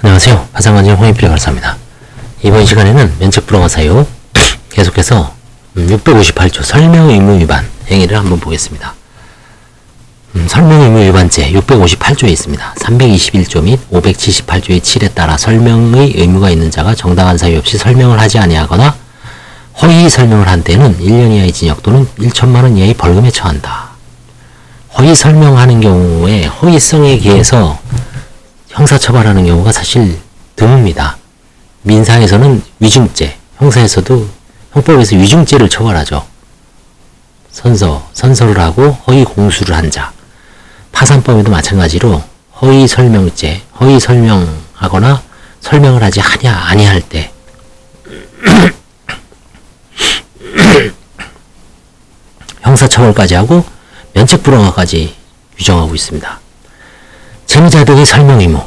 안녕하세요. 파산관진 홍익필 변호사입니다. 이번 시간에는 면책불허가 사유 계속해서 658조 설명의무 위반 행위를 한번 보겠습니다. 설명의무 위반죄 658조에 있습니다. 321조 및 578조의 7에 따라 설명의 의무가 있는 자가 정당한 사유 없이 설명을 하지 아니하거나 허위 설명을 한 때는 1년 이하의 징역 또는 1천만 원 이하의 벌금에 처한다. 허위 설명하는 경우에 허위성에 기해서 형사처벌하는 경우가 사실 드뭅니다. 민사에서는 위증죄, 형법에서 위증죄를 처벌하죠. 선서를 하고 허위 공수를 한 자. 파산법에도 마찬가지로 허위 설명죄, 허위 설명하거나 설명을 하지 아니할 때 형사처벌까지 하고 면책불허가까지 규정하고 있습니다. 채무자 등의 설명 의무.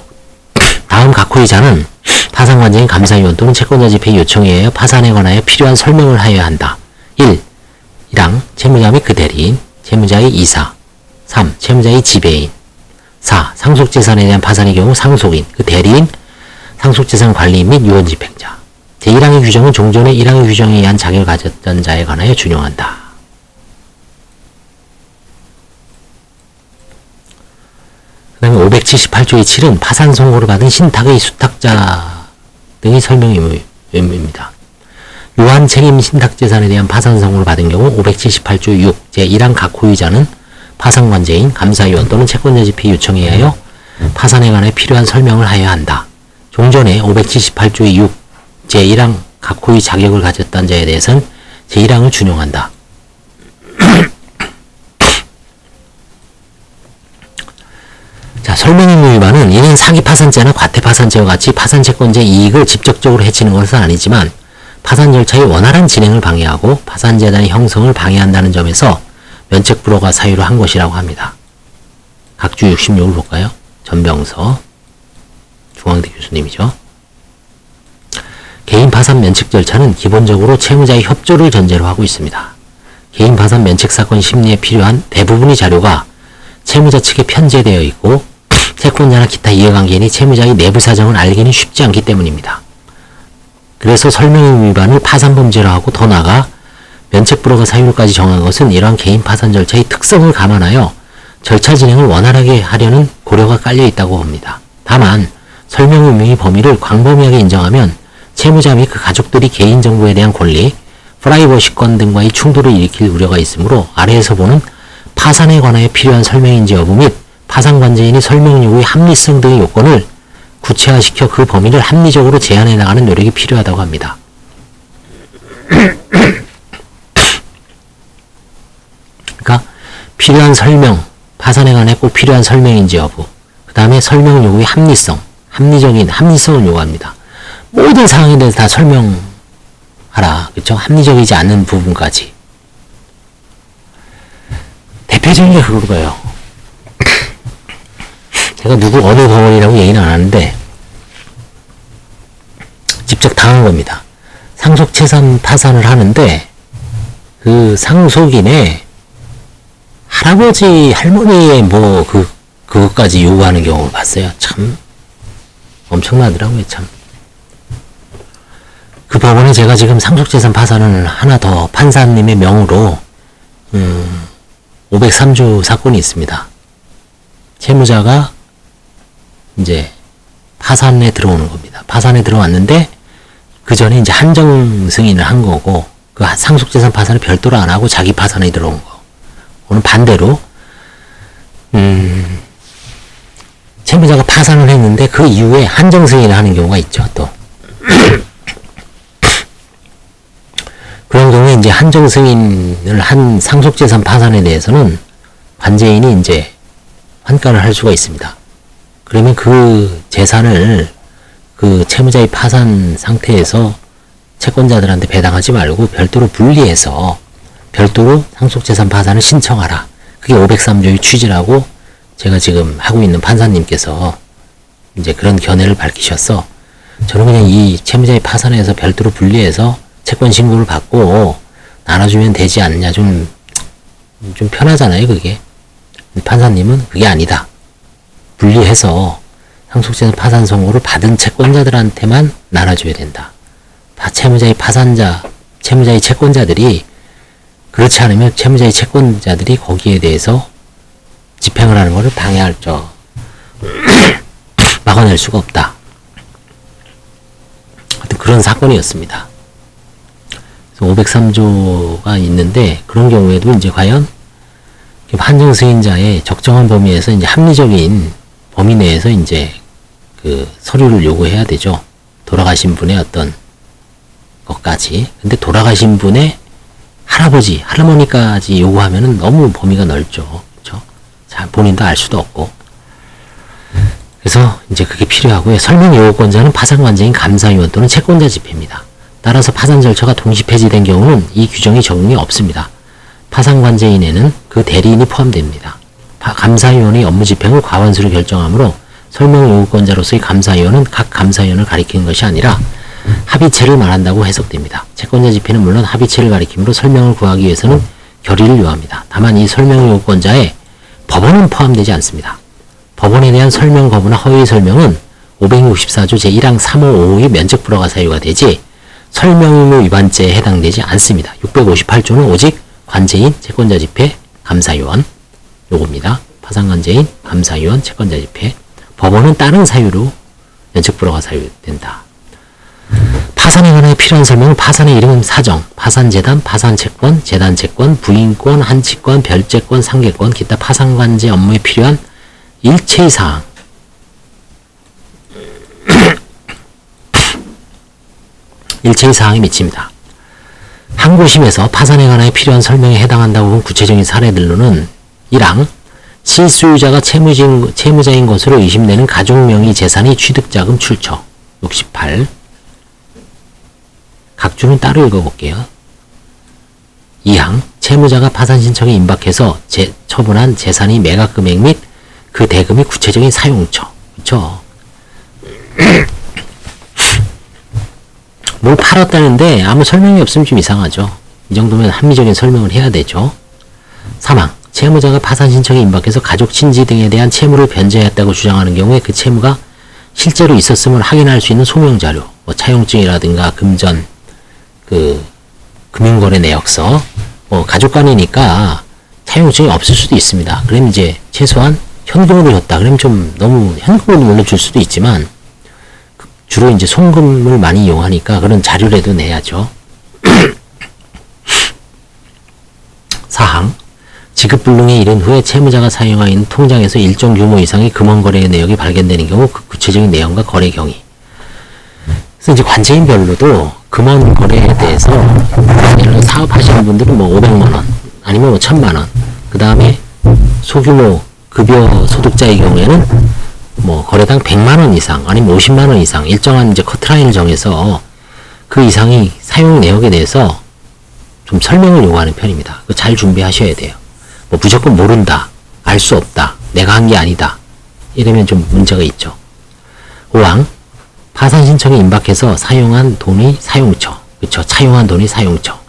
다음 각 호의자는 파산관계인 감사위원 또는 채권자 집회 요청에 의하여 파산에 관하여 필요한 설명을 하여야 한다. 1랑 채무자 및 그 대리인, 채무자의 이사. 3. 채무자의 지배인. 4. 상속재산에 대한 파산의 경우 상속인, 그 대리인, 상속재산 관리인 및 유언집행자. 제1항의 규정은 종전의 1항의 규정에 의한 자격을 가졌던 자에 관하여 준용한다. 그 다음에 578조의 7은 파산 선고를 받은 신탁의 수탁자 등의 설명 의무입니다. 유한 책임 신탁재산에 대한 파산 선고를 받은 경우 578조 6 제1항 각 호의자는 파산관제인, 감사위원 또는 채권자 집회 요청에 의하여 파산에 관해 필요한 설명을 하여야 한다. 종전에 578조의 6 제1항 각 호의 자격을 가졌던 자에 대해서는 제1항을 준용한다. 자, 설명의무 위반은 이는 사기파산죄나 과태파산죄와 같이 파산채권자의 이익을 직접적으로 해치는 것은 아니지만 파산 절차의 원활한 진행을 방해하고 파산재단의 형성을 방해한다는 점에서 면책불허가 사유로 한 것이라고 합니다. 각주 66을 볼까요? 전병서 중앙대 교수님이죠. 개인파산 면책 절차는 기본적으로 채무자의 협조를 전제로 하고 있습니다. 개인파산 면책사건 심리에 필요한 대부분의 자료가 채무자 측에 편제되어 있고 채권자나 기타 이해관계인이 채무자의 내부 사정을 알기는 쉽지 않기 때문입니다. 그래서 설명의무 위반을 파산범죄로 하고 더 나아가 면책불허가 사유로까지 정한 것은 이러한 개인 파산 절차의 특성을 감안하여 절차 진행을 원활하게 하려는 고려가 깔려 있다고 봅니다. 다만 설명의무의 범위를 광범위하게 인정하면 채무자 및 그 가족들이 개인정보에 대한 권리, 프라이버시권 등과의 충돌을 일으킬 우려가 있으므로 아래에서 보는 파산에 관하여 필요한 설명인지 여부 및 파산관제인이 설명 요구의 합리성 등의 요건을 구체화시켜 그 범위를 합리적으로 제한해 나가는 노력이 필요하다고 합니다. 그러니까 필요한 설명, 파산에 관해 꼭 필요한 설명인지 여부, 그 다음에 설명 요구의 합리성, 합리성을 요구합니다. 모든 상황에 대해서 다 설명하라. 그렇죠? 합리적이지 않는 부분까지. 대표적인 게 그거예요. 제가 어느 법원이라고 얘기는 안 하는데 직접 당한 겁니다. 상속재산 파산을 하는데 그 상속인의 할아버지, 할머니의 그것까지 요구하는 경우를 봤어요. 참 엄청나더라고요, 참. 그 법원에 제가 지금 상속재산 파산을 하나 더 판사님의 명으로 503조 사건이 있습니다. 채무자가 이제 파산에 들어오는 겁니다. 파산에 들어왔는데 그 전에 이제 한정 승인을 한 거고 그 상속재산 파산을 별도로 안 하고 자기 파산에 들어온 거. 오늘 반대로 채무자가 파산을 했는데 그 이후에 한정 승인을 하는 경우가 있죠. 또 그런 경우에 이제 한정 승인을 한 상속재산 파산에 대해서는 관제인이 이제 환가를 할 수가 있습니다. 그러면 그 재산을 그 채무자의 파산 상태에서 채권자들한테 배당하지 말고 별도로 분리해서 별도로 상속재산 파산을 신청하라. 그게 503조의 취지라고 제가 지금 하고 있는 판사님께서 이제 그런 견해를 밝히셔서 저는 그냥 이 채무자의 파산에서 별도로 분리해서 채권 신고를 받고 나눠주면 되지 않냐. 좀 편하잖아요, 그게. 판사님은 그게 아니다. 분리해서 상속재산 파산 선고를 받은 채권자들한테만 나눠줘야 된다. 채무자의 파산자, 채무자의 채권자들이 그렇지 않으면 채무자의 채권자들이 거기에 대해서 집행을 하는 것을 막아낼 수가 없다. 하여튼 그런 사건이었습니다. 그래서 503조가 있는데 그런 경우에도 이제 과연 판정 승인자의 적정한 범위에서 이제 합리적인 범위 내에서 이제 그 서류를 요구해야 되죠. 돌아가신 분의 어떤 것까지. 근데 돌아가신 분의 할아버지, 할머니까지 요구하면은 너무 범위가 넓죠. 그렇죠? 자, 본인도 알 수도 없고. 그래서 이제 그게 필요하고요. 설명 요구권자는 파산관제인 감사위원 또는 채권자 집회입니다. 따라서 파산 절차가 동시 폐지된 경우는 이 규정이 적용이 없습니다. 파산관제인에는 그 대리인이 포함됩니다. 감사위원의 업무 집행을 과반수로 결정하므로 설명 요구권자로서의 감사위원은 각 감사위원을 가리키는 것이 아니라 합의체를 말한다고 해석됩니다. 채권자 집회는 물론 합의체를 가리키므로 설명을 구하기 위해서는 결의를 요합니다. 다만 이 설명 요구권자에 법원은 포함되지 않습니다. 법원에 대한 설명 거부나 허위 설명은 564조 제1항 3호 5호의 면책 불허가 사유가 되지 설명 의무 위반죄에 해당되지 않습니다. 658조는 오직 관제인, 채권자 집회, 감사위원 요겁니다. 파산관제인, 감사위원, 채권자 집회. 법원은 다른 사유로 면책 불허가 사유된다. 파산에 관해 필요한 설명은 파산의 이름, 사정, 파산재단, 파산채권, 재단채권, 부인권, 한치권, 별채권, 상계권, 기타 파산관제 업무에 필요한 일체의 사항. 일체의 사항에 미칩니다. 항고심에서 파산에 관해 필요한 설명에 해당한다고 본 구체적인 사례들로는 1항 실수유자가 채무자인 것으로 의심되는 가족명의 재산의 취득자금 출처 68 각주는 따로 읽어볼게요. 2항 채무자가 파산 신청에 임박해서 처분한 재산의 매각 금액 및 그 대금의 구체적인 사용처. 그쵸? 뭘 팔았다는데 아무 설명이 없으면 좀 이상하죠. 이 정도면 합리적인 설명을 해야 되죠. 3항 채무자가 파산 신청에 임박해서 가족, 친지 등에 대한 채무를 변제했다고 주장하는 경우에 그 채무가 실제로 있었음을 확인할 수 있는 소명자료, 뭐 차용증이라든가 금전, 금융거래 내역서, 가족 간이니까 차용증이 없을 수도 있습니다. 그럼 이제 최소한 현금으로 줬다. 그럼 좀 너무 현금으로 물론 줄 수도 있지만 주로 이제 송금을 많이 이용하니까 그런 자료라도 내야죠. 4항 지급불능에 이른 후에 채무자가 사용하고 있는 통장에서 일정 규모 이상의 금원거래의 내역이 발견되는 경우 그 구체적인 내용과 거래 경위. 그래서 이제 관제인별로도 금원거래에 대해서 예를 들어 사업하시는 분들은 뭐 500만원 아니면 뭐 1000만원 그 다음에 소규모 급여 소득자의 경우에는 뭐 거래당 100만원 이상 아니면 50만원 이상 일정한 이제 커트라인을 정해서 그 이상의 사용 내역에 대해서 좀 설명을 요구하는 편입니다. 그거 잘 준비하셔야 돼요. 뭐 무조건 모른다, 알 수 없다, 내가 한 게 아니다 이러면 좀 문제가 있죠. 5항 파산 신청에 임박해서 사용한 돈의 사용처, 그쵸? 차용한 돈의 사용처.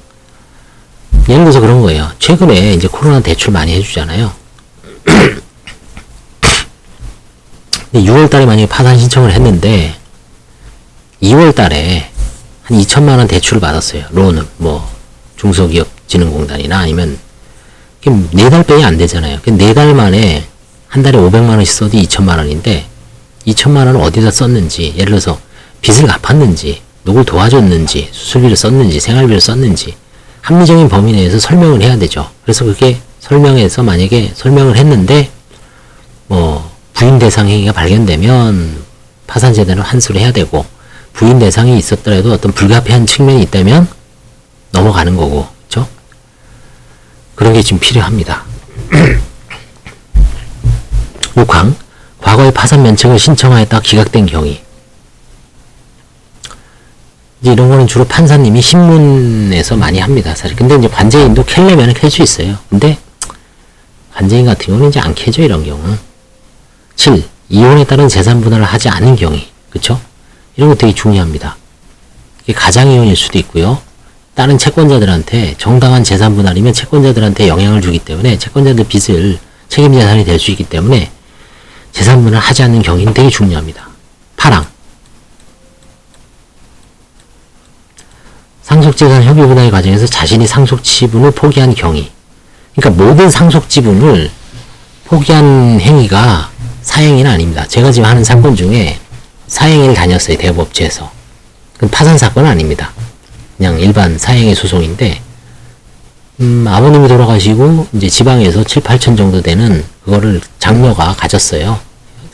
예를 들어서 그런 거예요. 최근에 이제 코로나 대출 많이 해주잖아요. 6월 달에 만약에 파산 신청을 했는데 2월 달에 한 2천만 원 대출을 받았어요. 론을 뭐 중소기업진흥공단이나 아니면 4달 빼이 안 되잖아요. 4달 만에 한 달에 500만 원씩 써도 2천만 원인데 2천만 원을 어디다 썼는지, 예를 들어서 빚을 갚았는지, 누굴 도와줬는지, 수술비를 썼는지, 생활비를 썼는지 합리적인 범위 내에서 설명을 해야 되죠. 그래서 그게 설명해서 만약에 설명을 했는데 뭐 부인 대상 행위가 발견되면 파산재단을 환수를 해야 되고, 부인 대상이 있었더라도 어떤 불가피한 측면이 있다면 넘어가는 거고, 그렇죠? 그런 게 지금 필요합니다. 6항 과거에 파산 면책을 신청하였다 기각된 경위. 이제 이런 거는 주로 판사님이 신문에서 많이 합니다, 사실. 근데 이제 관제인도 캘려면 캘 수 있어요. 근데 관제인 같은 경우는 이제 안 캐죠, 이런 경우는. 7. 이혼에 따른 재산 분할을 하지 않은 경위. 그쵸? 이런 거 되게 중요합니다. 이게 가장이혼일 수도 있고요. 다른 채권자들한테 정당한 재산 분할이면 채권자들한테 영향을 주기 때문에 채권자들 빚을 책임재산이 될 수 있기 때문에 재산분할 하지 않는 경위는 되게 중요합니다. 파랑. 상속재산 협의 분할 과정에서 자신이 상속지분을 포기한 경위. 그러니까 모든 상속지분을 포기한 행위가 사행위는 아닙니다. 제가 지금 하는 사건 중에 사행위를 다녔어요. 대법원에서. 그건 파산 사건은 아닙니다. 그냥 일반 사행위 소송인데 아버님이 돌아가시고 이제 지방에서 7, 8천 정도 되는 그거를 장녀가 가졌어요.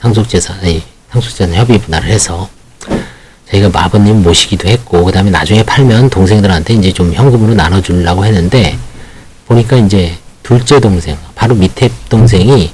상속재산 협의 분할을 해서 저희가 아버님 모시기도 했고 그 다음에 나중에 팔면 동생들한테 이제 좀 현금으로 나눠주려고 했는데 보니까 이제 둘째 동생 바로 밑에 동생이